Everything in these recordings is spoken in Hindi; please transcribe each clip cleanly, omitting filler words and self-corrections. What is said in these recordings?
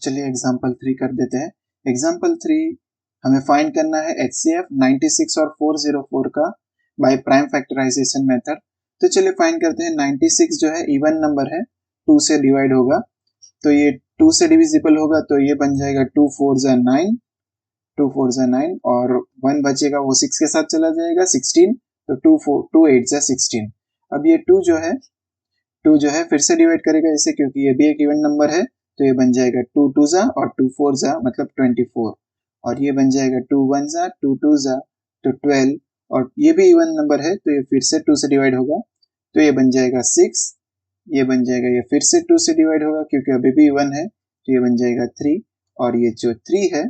चलिए एग्जाम्पल 3 कर देते हैं। एग्जाम्पल 3 हमें फाइंड करना है HCF 96 और 404 का बाय प्राइम फैक्टराइजेशन मेथड। तो चलिए फाइंड करते हैं। 96 जो है इवन नंबर है, 2 से डिवाइड होगा तो ये 2 से डिविजिबल होगा तो ये बन जाएगा 2 4 जा 9, 2 4 जा 9 और 1 बचेगा वो 6 के साथ चला जाएगा 16, तो 2 8 जा 16। अब ये 2 जो है फिर से डिवाइड करेगा इसे, क्योंकि ये भी एक इवन नंबर है, तो ये बन जाएगा 2 2 जा और 2 4 जा मतलब 24, और ये बन जाएगा 2 1 जा 2 2 जा तो 12, और ये भी इवन नंबर है तो ये फिर से 2 से डिवाइड होगा तो ये बन जाएगा 6, ये बन जाएगा, ये फिर से 2 से डिवाइड होगा क्योंकि अभी भी इवन है तो ये बन जाएगा 3, और ये जो 3 है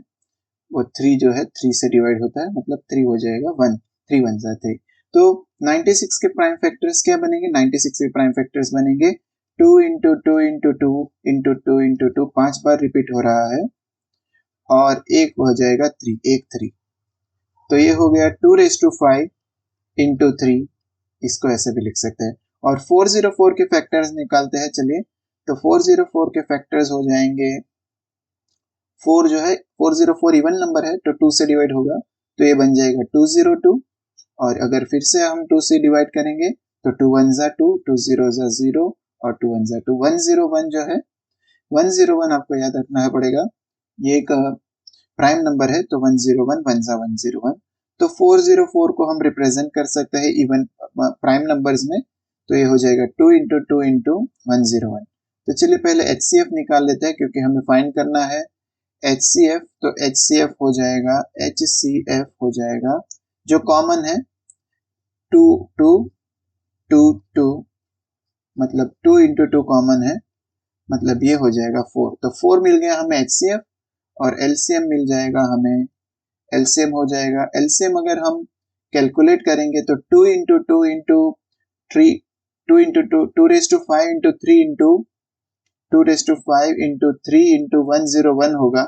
वो 3 जो है 3 से डिवाइड होता है मतलब 3 हो जाएगा 1, 3 1 जा 3। तो 96 के प्राइम फैक्टर्स क्या बनेंगे? 96 के प्राइम फैक्टर्स बनेंगे 2 इंटू 2 इंटू 2 इंटू 2 इंटू 2, 5 बार रिपीट हो रहा है, और एक हो जाएगा 3, एक 3, तो ये हो गया 2 रेज टू 5 इंटू 3, इसको ऐसे भी लिख सकते हैं। और 404 के फैक्टर्स निकालते हैं चलिए। तो 404 के फैक्टर्स हो जाएंगे, 4 जो है 404 इवन नंबर है तो 2 से डिवाइड होगा तो ये बन जाएगा 202, और अगर फिर से हम 2 से डिवाइड करेंगे तो 2 1 जा 2, 2 0 जा 0 और 2 1 जा 2, 101 जो है 101 आपको याद रखना पड़ेगा, ये एक प्राइम नंबर है तो 101 1 जा 101। तो 404 को हम रिप्रेजेंट कर सकते हैं इवन प्राइम नंबर्स में, तो ये हो जाएगा 2 इंटू 2 इंटू 101। तो चलिए पहले HCF निकाल लेते हैं क्योंकि हमें फाइंड करना है HCF। तो HCF हो जाएगा, HCF हो जाएगा जो कॉमन है 2 2 2 2, मतलब 2 इंटू 2 कॉमन है, मतलब ये हो जाएगा 4। तो 4 मिल गया हमें HCF, और LCM मिल जाएगा हमें, LCM हो जाएगा, LCM अगर हम कैलकुलेट करेंगे तो 2 into 2 into 3, 2 into 2, 2 raise to 5 into 3 into 2 raise to 5 into 3 into 101 होगा।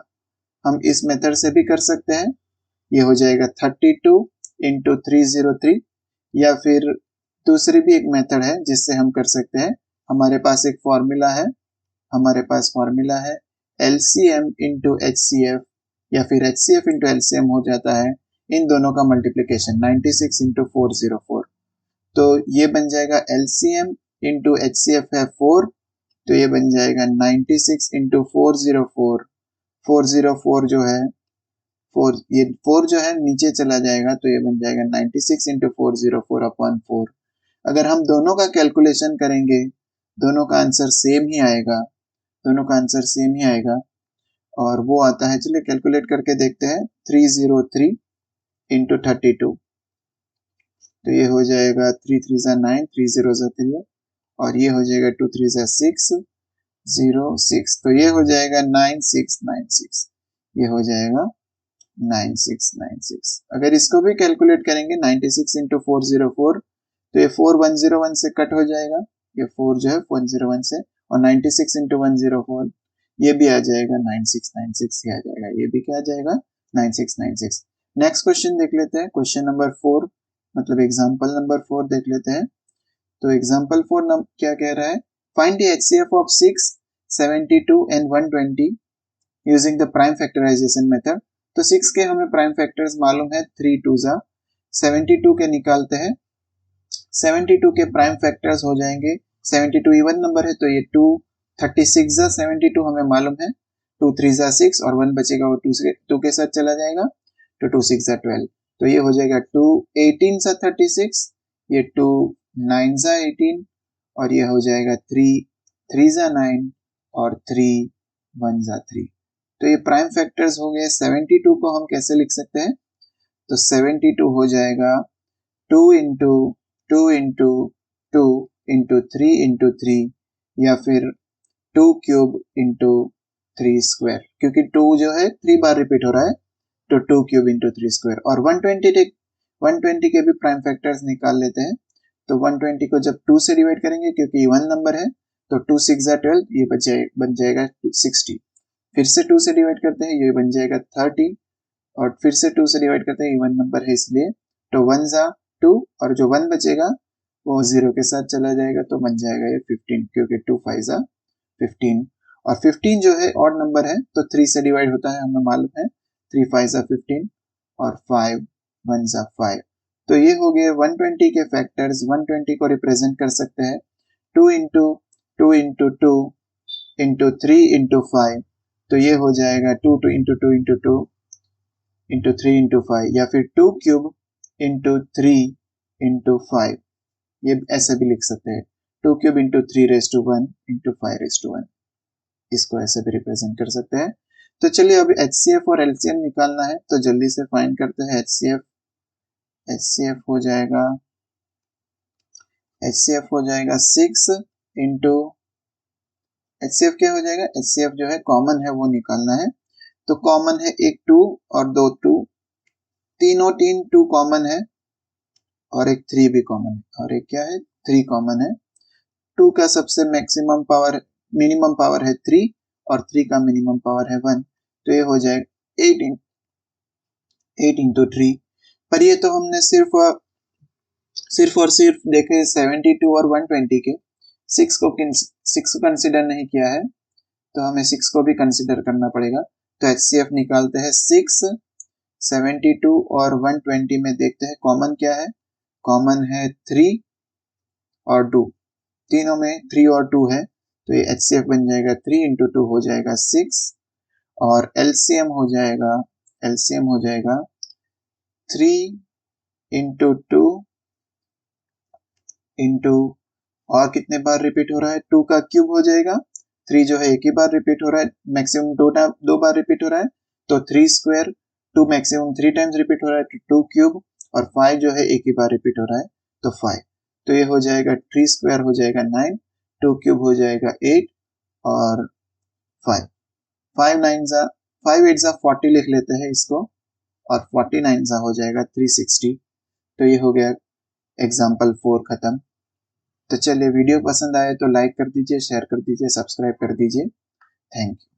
हम इस मेथड से भी कर सकते हैं, ये हो जाएगा 32 इंटू 303, या फिर दूसरी भी एक मेथड है जिससे हम कर सकते हैं। हमारे पास एक फॉर्मूला है, हमारे पास फॉर्मूला है LCM इंटू HCF, या फिर HCF इंटू LCM हो जाता है इन दोनों का मल्टीप्लीकेशन 96 इंटू 404। तो ये बन जाएगा LCM इंटू HCF है 4, तो ये बन जाएगा 96 इंटू 404, 404 जो है 4, ये 4 जो है नीचे चला जाएगा तो ये बन जाएगा 96 इंटू 404 अपॉन 4। अगर हम दोनों का कैलकुलेशन करेंगे दोनों का आंसर सेम ही आएगा, दोनों का आंसर सेम ही आएगा, और वो आता है, चलिए कैलकुलेट करके देखते हैं, 303 इंटू 32, तो ये हो जाएगा 3 3 जा 9, 3 0 जा 3, और ये हो जाएगा 2 3 जा 6 0 6, तो ये हो जाएगा 9696, ये हो जाएगा 9696। अगर इसको भी कैलकुलेट करेंगे 96 इंटू 404, तो ये 4101 से कट हो जाएगा, ये 4 जो है 101 से, और 96 इंटू 104 ये भी आ जाएगा 9696 ही आ जाएगा, ये भी क्या आ जाएगा 9696। नेक्स्ट क्वेश्चन देख लेते हैं, क्वेश्चन नंबर 4, मतलब एग्जांपल नंबर 4 देख लेते हैं। तो एग्जांपल 4 क्या कह रहा है, find the HCF of 6 72 and 120 using the prime factorization method. तो 6 के हमें प्राइम फैक्टर्स मालूम है, 3 2 जा 72 के निकालते हैं। 72 के प्राइम फैक्टर्स हो जाएंगे, 72 इवन नंबर है तो ये 2 36 जा 72 हमें मालूम है, 2 3 जा 6 और 1 बचेगा वो 2 के साथ चला जाएगा तो 2 6 जा 12, तो ये हो जाएगा 2 18 जा 36, ये 2 9 जा 18, और ये हो जाएगा 3 3 जा 9 और 3 1 जा 3। तो ये प्राइम फैक्टर्स हो गए। 72 को हम कैसे लिख सकते हैं, तो 72 हो जाएगा 2 इंटू 2 इंटू 2 इंटू 3 इंटू 3, या फिर 2 क्यूब इंटू 3 स्क्वायर, क्योंकि 2 जो है 3 बार रिपीट हो रहा है तो 2 क्यूब इंटू 3 स्क्वायर। और 120 के भी प्राइम फैक्टर्स निकाल लेते हैं। तो 120 को जब 2 से डिवाइड करेंगे क्योंकि इवन नंबर है तो 2 6 जा 12, ये बन जाएगा 60, फिर से 2 से डिवाइड करते हैं ये बन जाएगा 30, और फिर से 2 से डिवाइड करते हैं इवन नंबर है इसलिए, तो 1 जा 2 और जो 1 बचेगा वो 0 के साथ चला जाएगा तो बन जाएगा ये 15, क्योंकि 2 5 जा 15, और 15 जो है ऑड नंबर है तो 3 से डिवाइड होता है, हमें मालूम है। 3 5 जा 15 और 5 1 जा 5। तो ये हो गए 120 के फैक्टर्स। 120 को रिप्रेजेंट कर सकते हैं 2 इंटू 2 इंटू 2 इंटू 3 इंटू 5। तो ये हो जाएगा 2 2 इंटू 2 इंटू 2 इंटू 3 इंटू 5, या फिर 2 क्यूब इंटू 3 इंटू 5। ये ऐसे भी लिख सकते हैं 2 cube into 3 raise to 1 into 5 raise to 1। इसको ऐसे भी रिप्रेजेंट कर सकते हैं। तो चलिए अभी HCF और LCM निकालना है, तो जल्दी से फाइंड करते हैं। HCF हो जाएगा 6 इंटू HCF क्या हो जाएगा, HCF जो है कॉमन है वो निकालना है। तो कॉमन है एक 2 और 2 2, तीनों 2 कॉमन है और एक 3 भी कॉमन है, और एक क्या है 3 कॉमन है। 2 का सबसे मिनिमम पावर है 3 और 3 का मिनिमम पावर है 1। तो ये हो जाएगा 8 इंटू 3। पर ये तो हमने सिर्फ और सिर्फ देखे 72 और 120 के, 6 को कंसिडर नहीं किया है, तो हमें 6 को भी कंसिडर करना पड़ेगा। तो HCF निकालते हैं 6, 72 और 120 में देखते हैं कॉमन क्या है। कॉमन है 3 और 2, तीनों में 3 और 2 है, तो ये HCF बन जाएगा 3 इंटू 2 हो जाएगा 6, और LCM हो जाएगा 3 इंटू 2 इंटू, और कितने बार रिपीट हो रहा है 2 का क्यूब हो जाएगा। 3 जो है एक ही बार रिपीट हो रहा है, मैक्सिमम 2 बार रिपीट हो रहा है, तो 3 स्क्वायर। 2 मैक्सिमम 3 टाइम्स रिपीट हो रहा है, तो 2 क्यूब, और 5 जो है एक ही बार रिपीट हो रहा है, तो 5। तो ये हो जाएगा 3 स्क्वायर हो जाएगा 9, 2 क्यूब हो जाएगा 8 और 5 5 8 जा 40 लिख लेते हैं इसको, और 49 जा हो जाएगा 360। तो ये हो गया एग्जाम्पल 4 खत्म। तो चलिए वीडियो पसंद आए तो लाइक कर दीजिए, शेयर कर दीजिए, सब्सक्राइब कर दीजिए। Thank you.